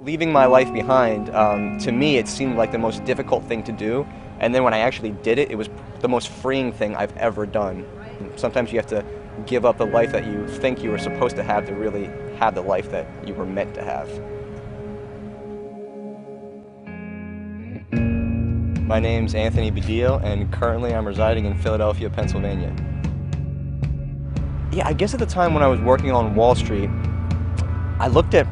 Leaving my life behind, to me, it seemed like the most difficult thing to do. And then when I actually did it, it was the most freeing thing I've ever done. Sometimes you have to give up the life that you think you were supposed to have to really have the life that you were meant to have. My name's Anthony Badillo, and currently I'm residing in Philadelphia, Pennsylvania. Yeah, I guess at the time when I was working on Wall Street, I looked at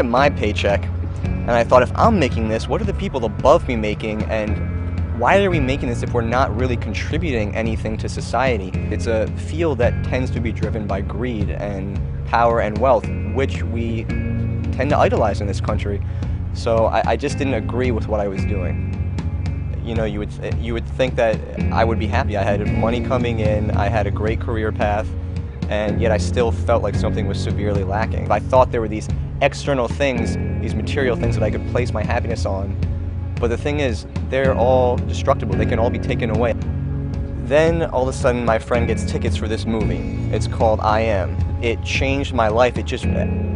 my paycheck and I thought, if I'm making this, what are the people above me making, and why are we making this if we're not really contributing anything to society? It's a field that tends to be driven by greed and power and wealth, which we tend to idolize in this country. So I just didn't agree with what I was doing. You know, you would think that I would be happy. I had money coming in, I had a great career path, and yet I still felt like something was severely lacking. I thought there were these external things, these material things that I could place my happiness on, but the thing is, they're all destructible. They can all be taken away. Then all of a sudden my friend gets tickets for this movie. It's called I Am. It changed my life.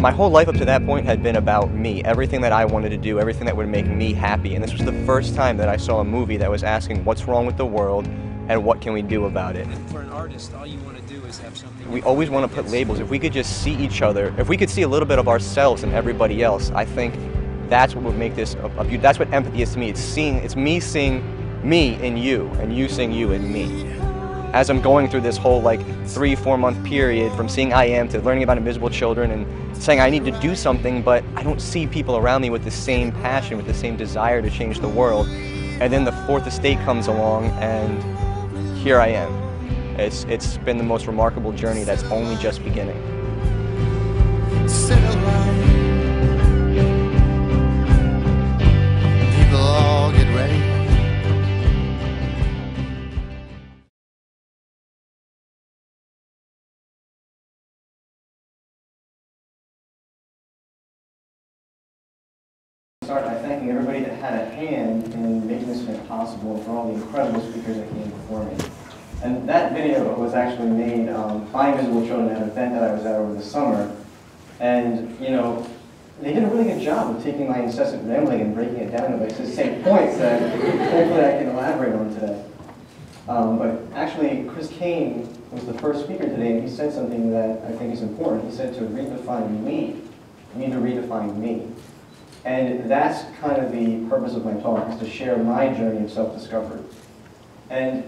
My whole life up to that point had been about me, everything that I wanted to do, everything that would make me happy. And this was the first time that I saw a movie that was asking what's wrong with the world and what can we do about it. And for an artist, all you want to do is have something. We always want to put labels. If we could just see each other, if we could see a little bit of ourselves in everybody else, I think that's what would make this that's what empathy is to me. It's me seeing me in you, and you seeing you in me. As I'm going through this whole 3-4 month period from seeing I Am to learning about invisible children and saying I need to do something, but I don't see people around me with the same passion, with the same desire to change the world. And then the Fourth Estate comes along, and here I am. It's been the most remarkable journey that's only just beginning. People all get ready. Start by thanking everybody that had a hand in making this event possible, and for all the incredible speakers that came before me. And that video was actually made by Invisible Children at an event that I was at over the summer. And, you know, they did a really good job of taking my incessant rambling and breaking it down to the same points that hopefully I can elaborate on today. But actually, Chris Kane was the first speaker today, and he said something that I think is important. He said to redefine me, you need to redefine me. And that's kind of the purpose of my talk, is to share my journey of self-discovery. And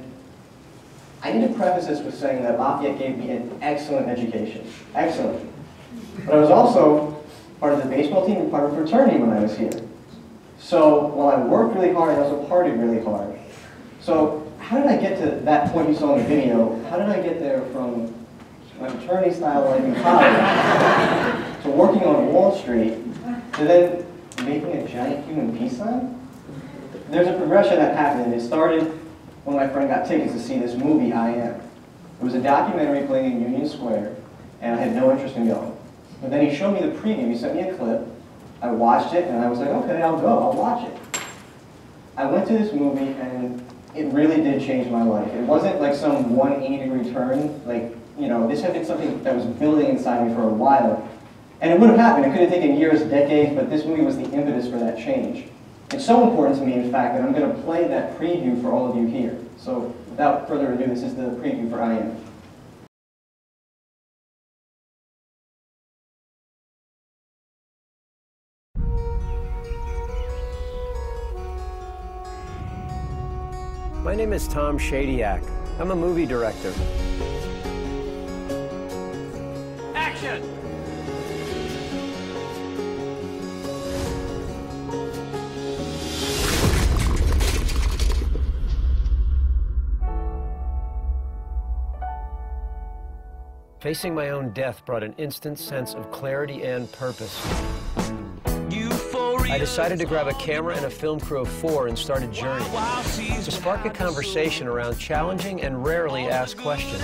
I need to preface this with saying that Lafayette gave me an excellent education. Excellent. But I was also part of the baseball team and part of a fraternity when I was here. So while I worked really hard, I also partied really hard. So how did I get to that point you saw in the video? How did I get there from my fraternity style life in college to working on Wall Street to then making a giant human peace sign? There's a progression that happened. It started when my friend got tickets to see this movie, I Am. It was a documentary playing in Union Square, and I had no interest in going. But then he showed me the preview. He sent me a clip. I watched it, and I was like, okay, I'll go. I'll watch it. I went to this movie, and it really did change my life. It wasn't like some 180 turn. This had been something that was building inside me for a while. And it would have happened. It could have taken years, decades, but this movie was the impetus for that change. It's so important to me, in fact, that I'm going to play that preview for all of you here. So without further ado, this is the preview for I Am. My name is Tom Shadyac. I'm a movie director. Action! Facing my own death brought an instant sense of clarity and purpose. I decided to grab a camera and a film crew of 4 and start a journey to spark a conversation around challenging and rarely asked questions.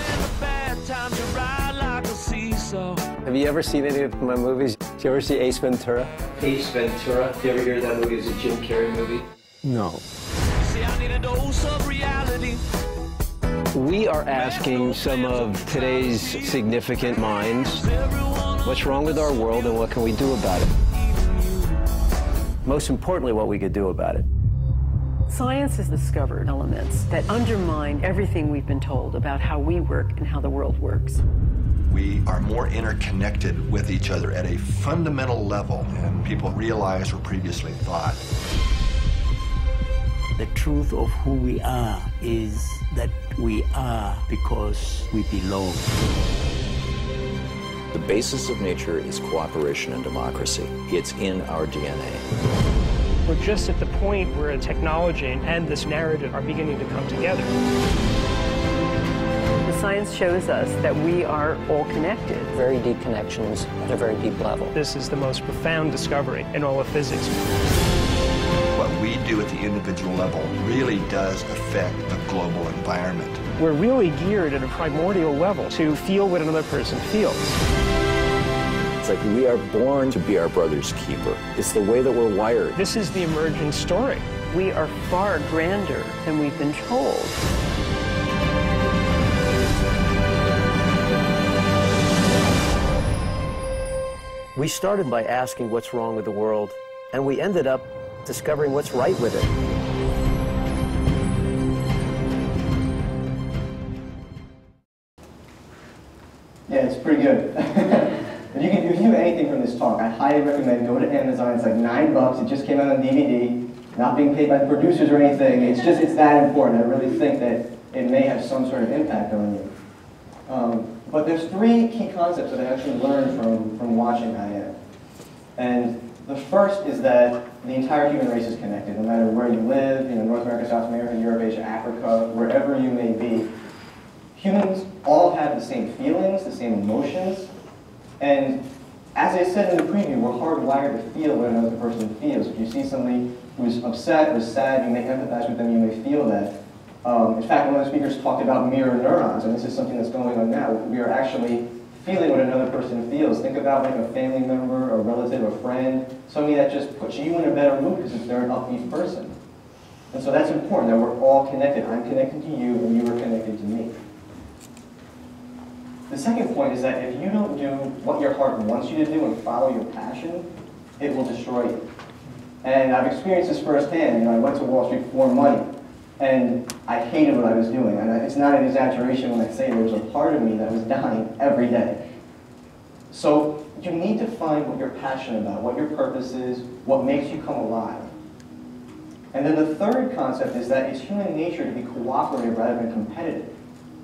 Have you ever seen any of my movies? Did you ever see Ace Ventura? Ace Ventura? Did you ever hear that movie? It's a Jim Carrey movie. No. We are asking some of today's significant minds, what's wrong with our world and what can we do about it? most importantly, what we could do about it. Science has discovered elements that undermine everything we've been told about how we work and how the world works. We are more interconnected with each other at a fundamental level than people realize or previously thought. The truth of who we are is that we are because we belong. The basis of nature is cooperation and democracy. It's in our DNA. We're just at the point where technology and this narrative are beginning to come together. The science shows us that we are all connected. Very deep connections at a very deep level. This is the most profound discovery in all of physics. What we do at the individual level really does affect the global environment. We're really geared at a primordial level to feel what another person feels. It's like we are born to be our brother's keeper. It's the way that we're wired. This is the emerging story. We are far grander than we've been told. We started by asking what's wrong with the world, and we ended up discovering what's right with it. Yeah, it's pretty good. If you can do anything from this talk, I highly recommend go to Amazon. It's like $9. It just came out on DVD. Not being paid by the producers or anything. It's that important. I really think that it may have some sort of impact on you. But there's three key concepts that I actually learned from watching IM. And the first is that the entire human race is connected, no matter where you live, North America, South America, Europe, Asia, Africa, wherever you may be. Humans all have the same feelings, the same emotions, and as I said in the preview, we're hardwired to feel what another person feels. If you see somebody who's upset or sad, you may empathize with them, you may feel that. In fact, one of the speakers talked about mirror neurons, and this is something that's going on now. We are actually feeling what another person feels. Think about like a family member, a relative, a friend, somebody that just puts you in a better mood because they're an upbeat person. And so that's important, that we're all connected. I'm connected to you, and you are connected to me. The second point is that if you don't do what your heart wants you to do and follow your passion, it will destroy you. And I've experienced this firsthand. I went to Wall Street for money, and I hated what I was doing. And it's not an exaggeration when I say there was a part of me that was dying every day. So you need to find what you're passionate about, what your purpose is, what makes you come alive. And then the third concept is that it's human nature to be cooperative rather than competitive.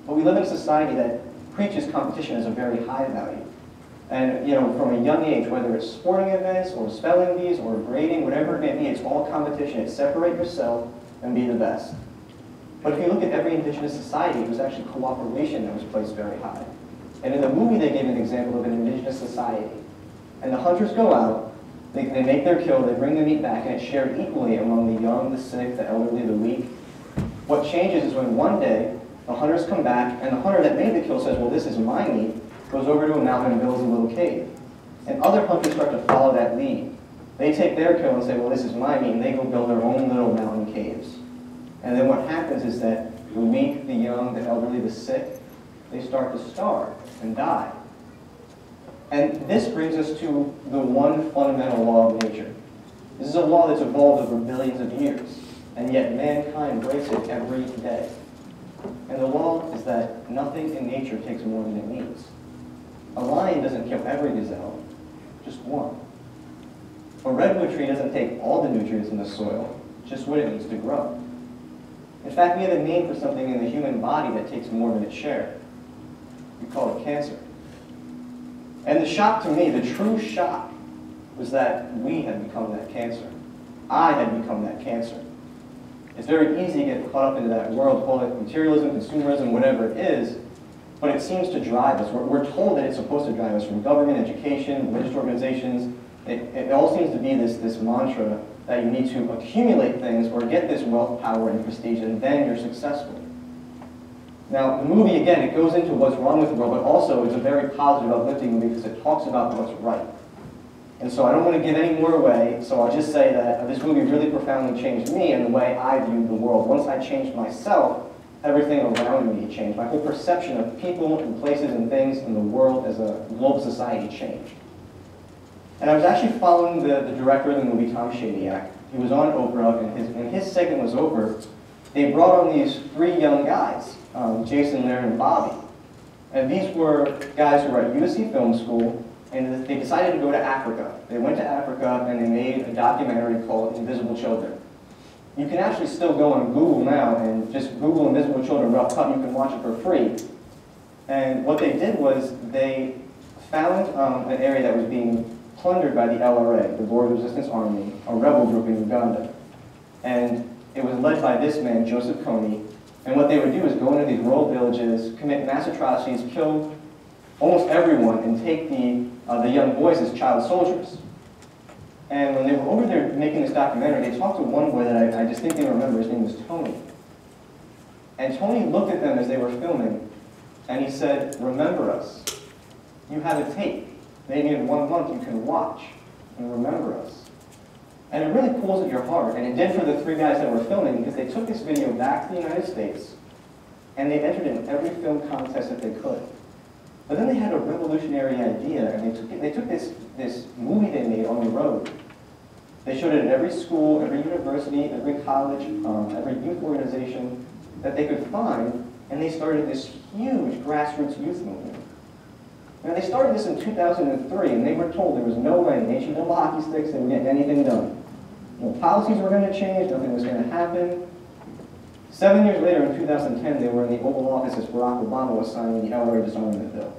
But we live in a society that preaches competition as a very high value. And from a young age, whether it's sporting events or spelling bees or grading, whatever it may be, it's all competition. It's separate yourself and be the best. But if you look at every indigenous society, it was actually cooperation that was placed very high. And in the movie, they gave an example of an indigenous society. And the hunters go out, they make their kill, they bring the meat back, and it's shared equally among the young, the sick, the elderly, the weak. What changes is when one day, the hunters come back, and the hunter that made the kill says, well, this is my meat, goes over to a mountain and builds a little cave. And other hunters start to follow that lead. They take their kill and say, well, this is my meat, and they go build their own little mountain caves. And then what happens is that the weak, the young, the elderly, the sick, they start to starve and die. And this brings us to the one fundamental law of nature. This is a law that's evolved over billions of years, and yet mankind breaks it every day. And the law is that nothing in nature takes more than it needs. A lion doesn't kill every gazelle, just one. A redwood tree doesn't take all the nutrients in the soil, just what it needs to grow. In fact, we have a name for something in the human body that takes more than its share. We call it cancer. And the shock to me, the true shock, was that we had become that cancer. I had become that cancer. It's very easy to get caught up into that world, call it materialism, consumerism, whatever it is, but it seems to drive us. We're told that it's supposed to drive us from government, education, religious organizations. It all seems to be this mantra that you need to accumulate things or get this wealth, power, and prestige, and then you're successful. Now, the movie, again, it goes into what's wrong with the world, but also it's a very positive, uplifting movie because it talks about what's right. And so I don't want to give any more away, so I'll just say that this movie really profoundly changed me and the way I viewed the world. Once I changed myself, everything around me changed. My whole perception of people and places and things in the world as a global society changed. And I was actually following the director of the movie, Tom Shadyac. He was on Oprah, and when his segment was over, they brought on these 3 young guys, Jason, Larry, and Bobby. And these were guys who were at USC Film School, and they decided to go to Africa. They went to Africa, and they made a documentary called Invisible Children. You can actually still go on Google now and just Google Invisible Children rough cut, and you can watch it for free. And what they did was they found an area that was being plundered by the LRA, the Lord Resistance Army, a rebel group in Uganda. And it was led by this man, Joseph Kony. And what they would do is go into these rural villages, commit mass atrocities, kill almost everyone, and take the young boys as child soldiers. And when they were over there making this documentary, they talked to one boy that I distinctly remember. His name was Tony. And Tony looked at them as they were filming, and he said, "Remember us. You have a tape. Maybe in 1 month you can watch and remember us." And it really pulls at your heart, and it did for the 3 guys that were filming, because they took this video back to the United States, and they entered in every film contest that they could. But then they had a revolutionary idea, and they took this movie they made on the road. They showed it at every school, every university, every college, every youth organization that they could find, and they started this huge grassroots youth movement. Now, they started this in 2003, and they were told there was no way in ancient double hockey sticks they would get anything done. You know, policies were going to change, nothing was going to happen. 7 years later, in 2010, they were in the Oval Office as Barack Obama was signing the LRA disarmament bill.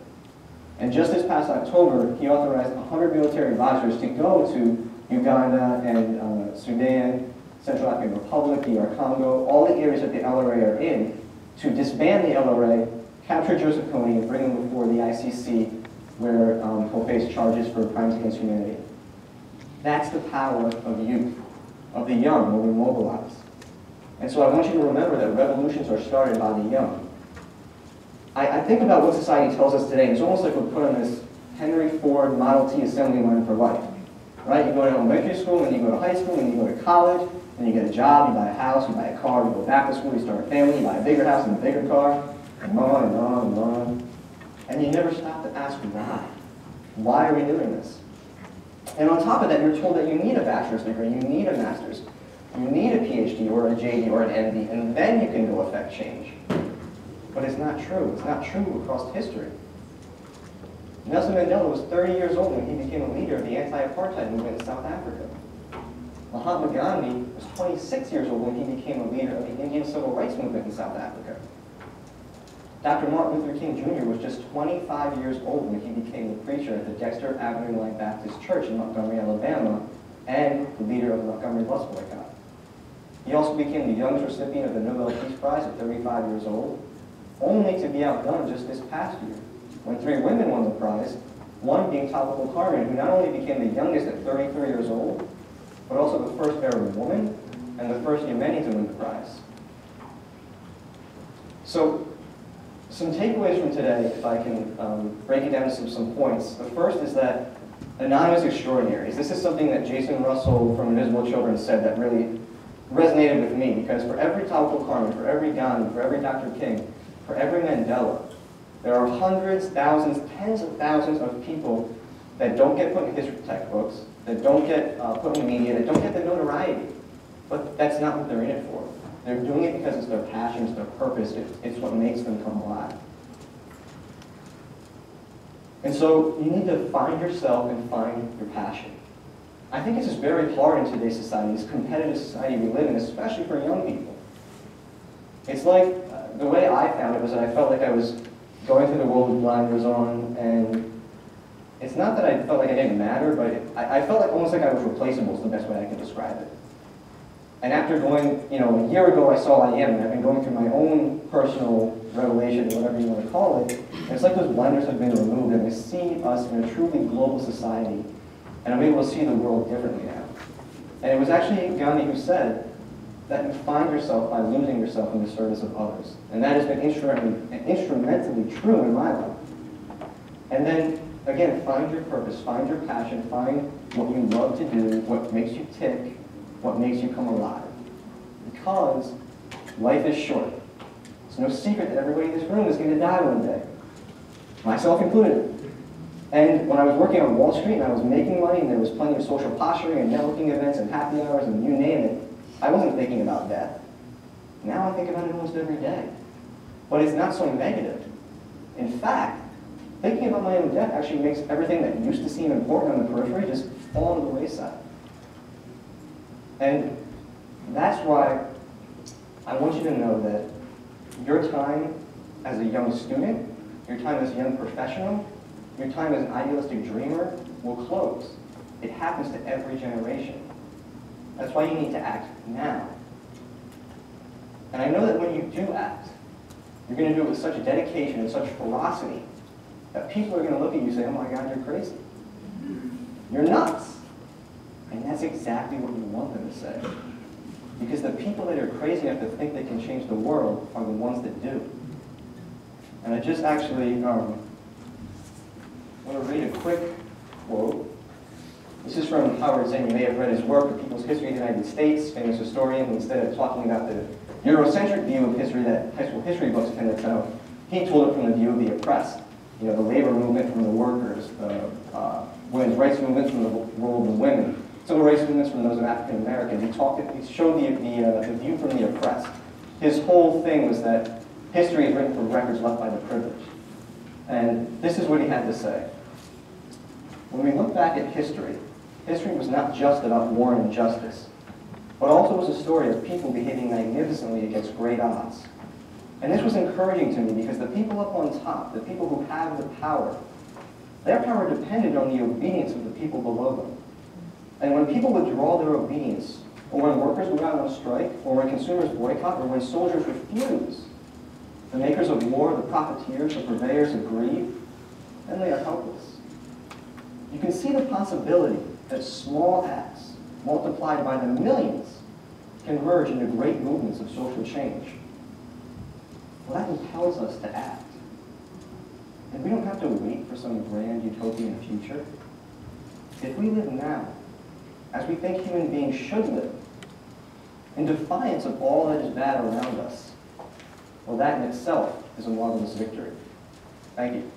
And just this past October, he authorized 100 military advisors to go to Uganda and Sudan, Central African Republic, DR Congo, all the areas that the LRA are in, to disband the LRA, capture Joseph Kony, and bring him before the ICC, where he'll face charges for crimes against humanity. That's the power of youth, of the young when we mobilize. And so I want you to remember that revolutions are started by the young. I think about what society tells us today, and it's almost like we're put on this Henry Ford Model T assembly line for life. Right? You go to elementary school, and you go to high school, and you go to college, and you get a job, you buy a house, you buy a car, you go back to school, you start a family, you buy a bigger house and a bigger car, and on and on and on. And you never stop to ask why. Why are we doing this? And on top of that, you're told that you need a bachelor's degree, you need a master's, you need a PhD or a JD or an MD, and then you can go affect change. But it's not true. It's not true across history. Nelson Mandela was 30 years old when he became a leader of the anti-apartheid movement in South Africa. Mahatma Gandhi was 26 years old when he became a leader of the Indian civil rights movement in South Africa. Dr. Martin Luther King Jr. was just 25 years old when he became the preacher at the Dexter Avenue Light Baptist Church in Montgomery, Alabama, and the leader of the Montgomery bus boycott. He also became the youngest recipient of the Nobel Peace Prize at 35 years old, only to be outdone just this past year, when 3 women won the prize, one being Topical Carmen, who not only became the youngest at 33 years old, but also the first Arab woman and the first Yemeni to win the prize. So, some takeaways from today, if I can break it down to some points. The first is that anonymous extraordinaries. This is something that Jason Russell from Invisible Children said that really resonated with me, because for every Topical Carmen, for every Gandhi, for every Dr. King, for every Mandela, there are hundreds, thousands, tens of thousands of people that don't get put in history textbooks, that don't get put in the media, that don't get the notoriety. But that's not what they're in it for. They're doing it because it's their passion, it's their purpose, it's what makes them come alive. And so you need to find yourself and find your passion. I think this is very hard in today's society, this competitive society we live in, especially for young people. It's like, the way I found it was that I felt like I was going through the world with blinders on, and it's not that I felt like I didn't matter, but I felt like almost like I was replaceable is the best way I can describe it. And after going, a year ago I saw I Am, and I've been going through my own personal revelation, whatever you want to call it, and it's like those blinders have been removed, and I see us in a truly global society, and I'm able to see the world differently now. And it was actually Gandhi who said that you find yourself by losing yourself in the service of others. And that has been instrumentally true in my life. And then, again, find your purpose, find your passion, find what you love to do, what makes you tick, what makes you come alive. Because life is short. It's no secret that everybody in this room is going to die one day, myself included. And when I was working on Wall Street and I was making money and there was plenty of social posturing and networking events and happy hours and you name it, I wasn't thinking about death. Now I think about it almost every day. But it's not so negative. In fact, thinking about my own death actually makes everything that used to seem important on the periphery just fall to the wayside. And that's why I want you to know that your time as a young student, your time as a young professional, your time as an idealistic dreamer will close. It happens to every generation. That's why you need to act now. And I know that when you do act, you're going to do it with such dedication and such ferocity that people are going to look at you and say, oh my God, you're crazy. You're nuts. And that's exactly what you want them to say. Because the people that are crazy enough to think they can change the world are the ones that do. And I just actually want to read a quick quote. This is from Howard Zinn. You may have read his work, The People's History of the United States, famous historian, who instead of talking about the Eurocentric view of history that high school history books tend to tell, he told it from the view of the oppressed. You know, the labor movement from the workers, the women's rights movements from the role of the women, civil rights movements from those of African Americans. He showed the view from the oppressed. His whole thing was that history is written from records left by the privileged. And this is what he had to say. When we look back at history, history was not just about war and injustice, but also was a story of people behaving magnificently against great odds. And this was encouraging to me because the people up on top, the people who have the power, their power depended on the obedience of the people below them. And when people withdraw their obedience, or when workers go out on strike, or when consumers boycott, or when soldiers refuse, the makers of war, the profiteers, the purveyors of greed, then they are helpless. You can see the possibility that small acts, multiplied by the millions, converge into great movements of social change. Well, that impels us to act. And we don't have to wait for some grand utopian future. If we live now, as we think human beings should live, in defiance of all that is bad around us, well, that in itself is a marvelous victory. Thank you.